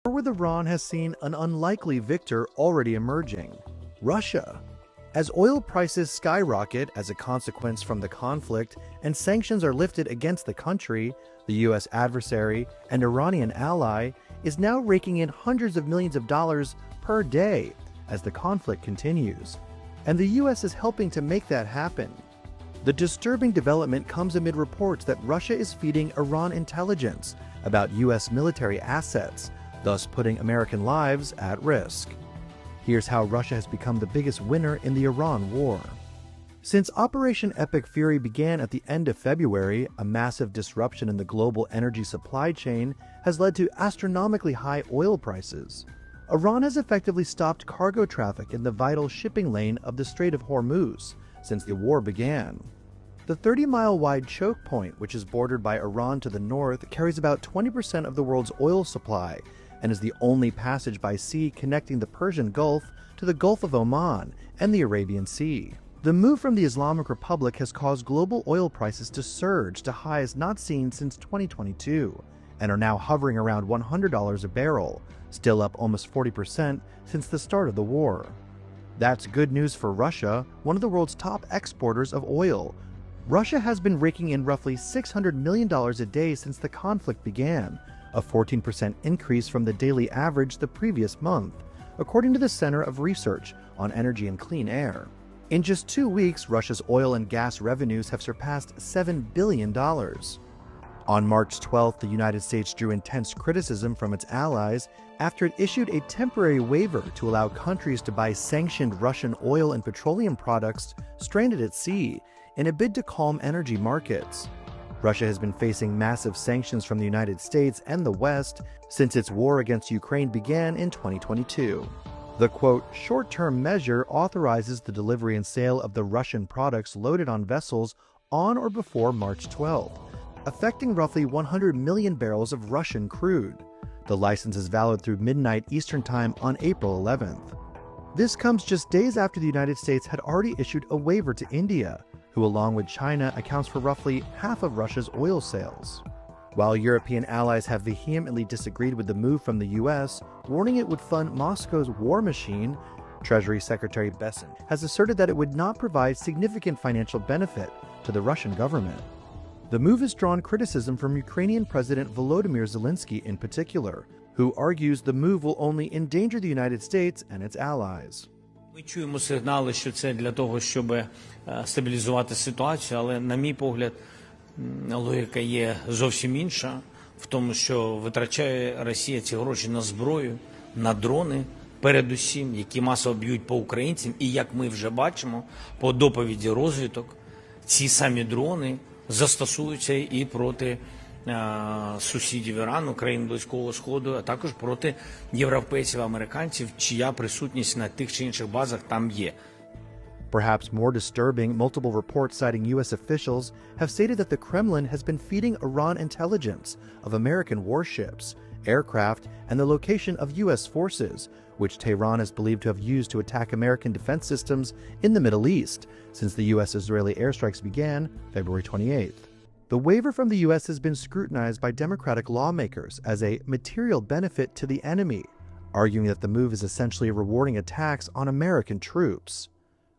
with Iran has seen an unlikely victor already emerging: Russia. As oil prices skyrocket as a consequence from the conflict and sanctions are lifted against the country, the U.S. adversary and Iranian ally is now raking in hundreds of millions of dollars per day as the conflict continues. And the U.S. is helping to make that happen. The disturbing development comes amid reports that Russia is feeding Iran intelligence about U.S. military assets, thus putting American lives at risk. Here's how Russia has become the biggest winner in the Iran war. Since Operation Epic Fury began at the end of February, a massive disruption in the global energy supply chain has led to astronomically high oil prices. Iran has effectively stopped cargo traffic in the vital shipping lane of the Strait of Hormuz since the war began. The 30-mile wide choke point, which is bordered by Iran to the north, carries about 20% of the world's oil supply and is the only passage by sea connecting the Persian Gulf to the Gulf of Oman and the Arabian Sea. The move from the Islamic Republic has caused global oil prices to surge to highs not seen since 2022 and are now hovering around $100 a barrel, still up almost 40% since the start of the war. That's good news for Russia, one of the world's top exporters of oil. Russia has been raking in roughly $600 million a day since the conflict began, a 14% increase from the daily average the previous month, according to the Center of Research on Energy and Clean Air. In just 2 weeks, Russia's oil and gas revenues have surpassed $7 billion. On March 12th, the United States drew intense criticism from its allies after it issued a temporary waiver to allow countries to buy sanctioned Russian oil and petroleum products stranded at sea in a bid to calm energy markets. Russia has been facing massive sanctions from the United States and the West since its war against Ukraine began in 2022. The, quote, short-term measure authorizes the delivery and sale of the Russian products loaded on vessels on or before March 12th, affecting roughly 100 million barrels of Russian crude. The license is valid through midnight Eastern Time on April 11th. This comes just days after the United States had already issued a waiver to India, who along with China accounts for roughly half of Russia's oil sales. While European allies have vehemently disagreed with the move from the U.S., warning it would fund Moscow's war machine, Treasury Secretary Bessent has asserted that it would not provide significant financial benefit to the Russian government. The move has drawn criticism from Ukrainian President Volodymyr Zelensky in particular, who argues the move will only endanger the United States and its allies. Ми чуємо сигнали, що це для того, щоб стабілізувати ситуацію, але, на мій погляд, логіка є зовсім інша, в тому, що витрачає Росія ці гроші на зброю, на дрони, передусім, які масово б'ють по українцям, і, як ми вже бачимо, по доповіді розвідок, ці самі дрони застосуються і проти сусідів Ірану, країн Близького Сходу, а також проти європейців, американців, чия присутність на тих чи інших базах там є. Perhaps more disturbing, multiple reports citing U.S. officials have stated that the Kremlin has been feeding Iran intelligence of American warships, aircraft, and the location of U.S. forces, which Tehran is believed to have used to attack American defense systems in the Middle East since the U.S.-Israeli airstrikes began February 28th. The waiver from the U.S. has been scrutinized by Democratic lawmakers as a material benefit to the enemy, arguing that the move is essentially rewarding attacks on American troops.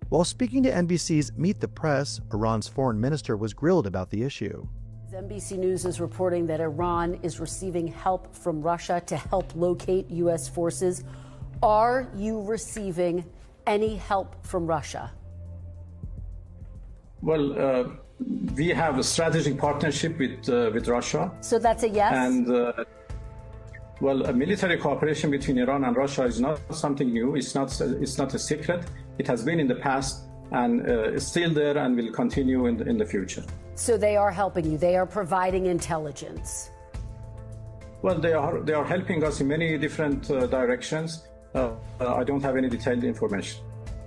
While speaking to NBC's Meet the Press, Iran's foreign minister was grilled about the issue. NBC News is reporting that Iran is receiving help from Russia to help locate U.S. forces. Are you receiving any help from Russia? Well, we have a strategic partnership with Russia. So that's a yes? And, well, a military cooperation between Iran and Russia is not something new. It's not a secret. It has been in the past and is still there and will continue in the future. So they are helping you. They are providing intelligence. Well, they are helping us in many different directions. I don't have any detailed information.